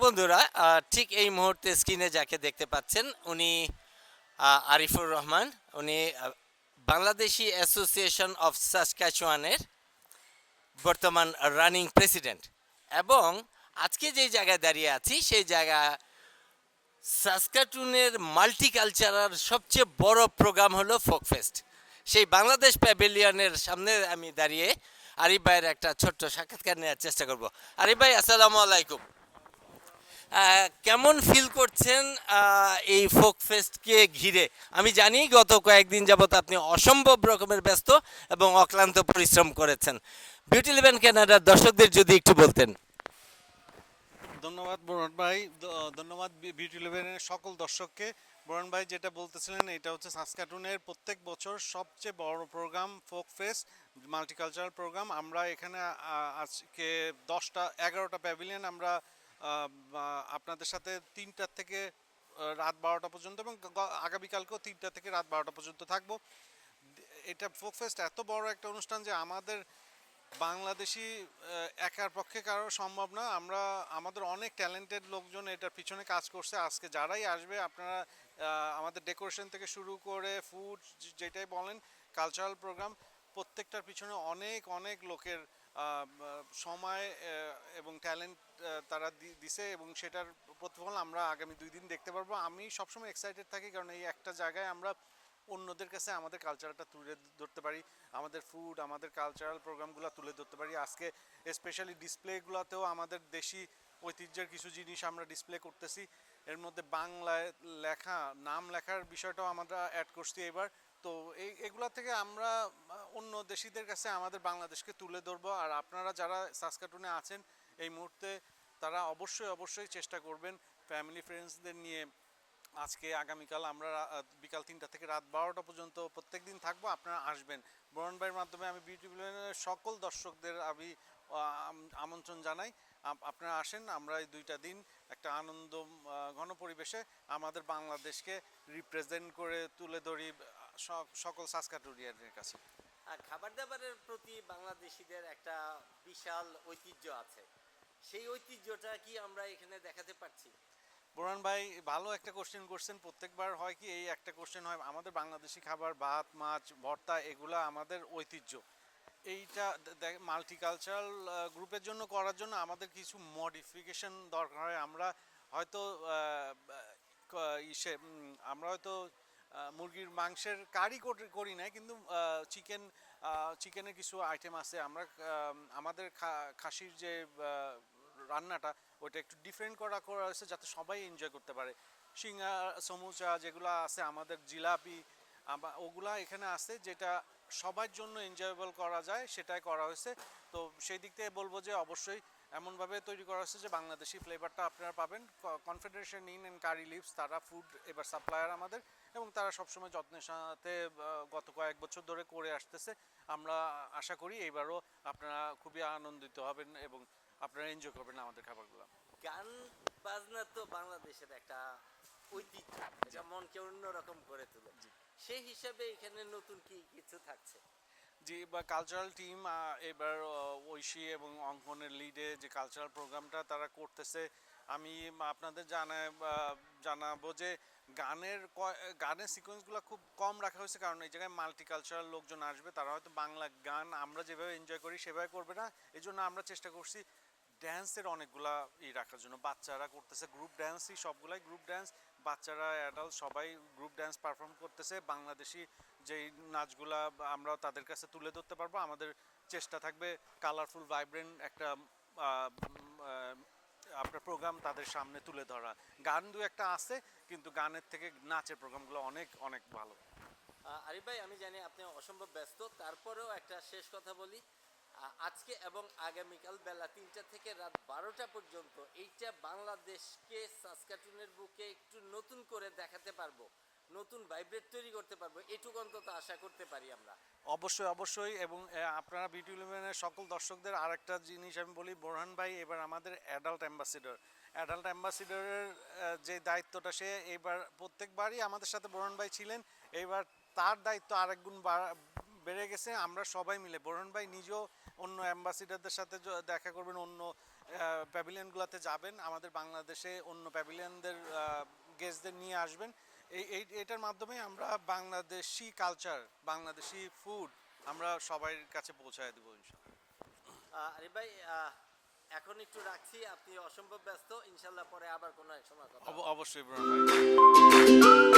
বন্ধুরা, ঠিক এই মুহূর্তে স্ক্রিনে যাকে দেখতে পাচ্ছেন উনি আরিফুর রহমান। উনি বাংলাদেশি অ্যাসোসিয়েশন অফ সাসক্যাচুয়ানের বর্তমান রানিং প্রেসিডেন্ট। এবং আজকে যেই জায়গায় দাঁড়িয়ে আছি সেই জায়গা সাসকাটুনের মাল্টিকালচারাল সবচেয়ে বড় প্রোগ্রাম হলো ফোক ফেস্ট। সেই বাংলাদেশ প্যাভিলিয়নের সামনে আমি দাঁড়িয়ে আরিফ ভাইয়ের একটা ছোট্ট সাক্ষাৎকার নেওয়ার চেষ্টা করব। আরিফ ভাই, আসসালামু আলাইকুম। কেমন ফিল করছেন এই ফোক ফেস্টকে ঘিরে? আমি জানি গত কয়েকদিন যাবত আপনি অসম্ভব রকমের ব্যস্ত এবং অক্লান্ত পরিশ্রম করেছেন। বিউটি লিভেন কানাডার দর্শকদের যদি একটু বলতেন। ধন্যবাদ বরুণ ভাই। ধন্যবাদ বিউটি ইলেভেনের সকল দর্শককে। বরুণ ভাই যেটা বলতেছিলেন, এটা হচ্ছে সাসকাটুনের প্রত্যেক বছর সবচেয়ে বড় programme folk fest, multicultural programme. আমরা এখানে আজকে 11টা প্যাভিলিয়ন আমরা আপনাদের সাথে 3টা থেকে রাত 12টা পর্যন্ত, এবং আগামীকালকেও 3টা থেকে রাত 12টা পর্যন্ত থাকবো। এটা ফোক ফেস্ট এত বড় একটা অনুষ্ঠান যে আমাদের বাংলাদেশি একার পক্ষে কারো সম্ভব না। আমাদের অনেক ট্যালেন্টেড লোকজন এটার পিছনে কাজ করছে। আজকে যারাই আসবে, আপনারা আমাদের ডেকোরেশন থেকে শুরু করে ফুড, যেটাই বলেন, কালচারাল প্রোগ্রাম, প্রত্যেকটার পিছনে অনেক অনেক লোকের সময় এবং ট্যালেন্ট তারা দিছে, এবং সেটার প্রতিফলন আমরা আগামী 2 দিন দেখতে পারবো। আমি সবসময় এক্সাইটেড থাকি, কারণ এই একটা জায়গায় আমরা অন্যদের কাছে আমাদের কালচারটা তুলে ধরতে পারি, আমাদের ফুড, আমাদের কালচারাল প্রোগ্রামগুলো তুলে ধরতে পারি। আজকে স্পেশালি ডিসপ্লেগুলোতেও আমাদের দেশি ঐতিহ্যের কিছু জিনিস আমরা ডিসপ্লে করতেছি। এর মধ্যে বাংলায় লেখা নাম লেখার বিষয়টাও আমরা অ্যাড করছি এবার। তো এগুলা থেকে আমরা অন্য দেশিদের কাছে আমাদের বাংলাদেশকে তুলে ধরবো। আর আপনারা যারা সাসকাটুনে আছেন এই মুহূর্তে, তারা অবশ্যই অবশ্যই চেষ্টা করবেন ফ্যামিলি ফ্রেন্ডসদের নিয়ে। আজকে আগামীকাল আমরা বিকাল 3টা থেকে রাত 12টা পর্যন্ত প্রত্যেক দিন থাকবো। আপনারা আসবেন। বরুণ ভাইয়ের মাধ্যমে আমি বিউটি প্ল্যানের সকল দর্শকদের আমি আমন্ত্রণ জানাই। আপনারা আসেন, আমরা এই 2টা দিন একটা আনন্দ ঘন পরিবেশে আমাদের বাংলাদেশকে রিপ্রেজেন্ট করে তুলে ধরি সকল সাসকাটুরিয়ানের কাছে। খাবার দাবারের প্রতি বাংলাদেশিদের একটা বিশাল ঐতিহ্য আছে। সেই ঐতিহ্যটা কি আমরা এখানে দেখাতে পারছি? বোরান ভাই ভালো একটা কোশ্চেন করছেন। প্রত্যেকবার হয় কি, এই একটা কোশ্চেন হয়, আমাদের বাংলাদেশি খাবার, ভাত, মাছ, ভর্তা, এগুলা আমাদের ঐতিহ্য। এইটা মাল্টিকালচারাল গ্রুপের জন্য করার জন্য আমাদের কিছু মডিফিকেশন দরকার হয়। আমরা হয়তো আমরা হয়তো মুরগির মাংসের কারি করি না, কিন্তু চিকেনের কিছু আইটেম আছে। আমরা আমাদের খাসির যে রান্নাটা, ওইটা একটু ডিফারেন্ট করা হয়েছে যাতে সবাই এনজয় করতে পারে। সিঙ্গা, সমুচা যেগুলো আছে, আমাদের জিলাপি, ওগুলা এখানে আছে, যেটা সবার জন্য এনজয়েবল করা যায়, সেটাই করা হয়েছে। তো সেই দিক থেকে বলবো যে অবশ্যই এমনভাবে তৈরি করা হয়েছে যে বাংলাদেশি ফ্লেভারটা আপনারা পাবেন। Confederation in and curry leaves, তারা ফুড এবার সাপ্লায়ার আমাদের, এবং তারা সবসময় যত্নের সাথে গত কয়েক বছর ধরে করে আসতেছে। আমরা আশা করি এইবারও আপনারা খুবই আনন্দিত হবেন এবং আপনারা এনজয় করবেন আমাদের খাবারগুলো। গান বাজনা তো বাংলাদেশের একটা ঐতিহ্য, এটা মনকে অন্যরকম করে তোলে। সেই হিসাবে এখানে নতুন কি কিছু থাকছে? জি, বা কালচারাল টিম এবার ঐশী এবং অঙ্কনের লিডে যে কালচারাল প্রোগ্রামটা তারা করতেছে, আমি আপনাদের জানাবো যে গানের সিকোয়েন্সগুলো খুব কম রাখা হয়েছে, কারণ এই জায়গায় মাল্টিকালচারাল লোকজন আসবে, তারা হয়তো বাংলা গান আমরা যেভাবে এনজয় করি সেভাবে করবে না। এই জন্য আমরা চেষ্টা করছি ড্যান্সের অনেকগুলা রাখার জন্য। বাচ্চারা করতেছে গ্রুপ ড্যান্সই, সবগুলাই গ্রুপ ড্যান্স। বাচ্চারা, অ্যাডাল্ট সবাই গ্রুপ ড্যান্স পারফর্ম করতেছে। বাংলাদেশি যেই নাচগুলা আমরা তাদের কাছে তুলে ধরতে পারবো। আমাদের চেষ্টা থাকবে কালারফুল, ভাইব্রেন্ট একটা আপনার প্রোগ্রাম তাদের সামনে তুলে ধরা। গান দু একটা আছে, কিন্তু গানের থেকে নাচের প্রোগ্রামগুলো অনেক অনেক ভালো। আরিফ ভাই, আমি জানি আপনি অসম্ভব ব্যস্ত, তারপরেও একটা শেষ কথা বলি। আজকে এবং আগামীকাল বেলা 3টা থেকে রাত 12টা পর্যন্ত এইটা বাংলাদেশকে সাসকাটুনের বুকে একটু নতুন করে দেখাতে পারবো, নতুন ভাইব্রেট তৈরি করতে পারবো, এটুকু অন্তত আশা করতে পারি আমরা। অবশ্যই অবশ্যই। এবং আপনারা বিউটি ইলেভেনের সকল দর্শকদের আরেকটা জিনিস আমি বলি, বোরহান ভাই এবার আমাদের অ্যাডাল্ট অ্যাম্বাসিডরের যে দায়িত্বটা, সে এবার প্রত্যেকবারই আমাদের সাথে বোরহান ভাই ছিলেন, এইবার তার দায়িত্ব আরেক গুণ বেড়ে গেছে। আমরা সবাই মিলে, বোরহান ভাই নিজেও অন্য অ্যাম্বাসিডারদের সাথে দেখা করবেন, অন্য প্যাভিলিয়নগুলোতে যাবেন, আমাদের বাংলাদেশে অন্য প্যাভিলিয়নদের গেস্টদের নিয়ে আসবেন। এটার মাধ্যমে আমরা বাংলাদেশি কালচার, বাংলাদেশি ফুড আমরা সবার কাছে পৌঁছায় দেবো ইনশাল্লাহ। আরিফ ভাই, এখন একটু রাখছি, আপনি অসম্ভব ব্যস্ত, ইনশাল্লাহ পরে আবার কোনো এক সময় কথা হবে। অবশ্যই ব্রাউন ভাই।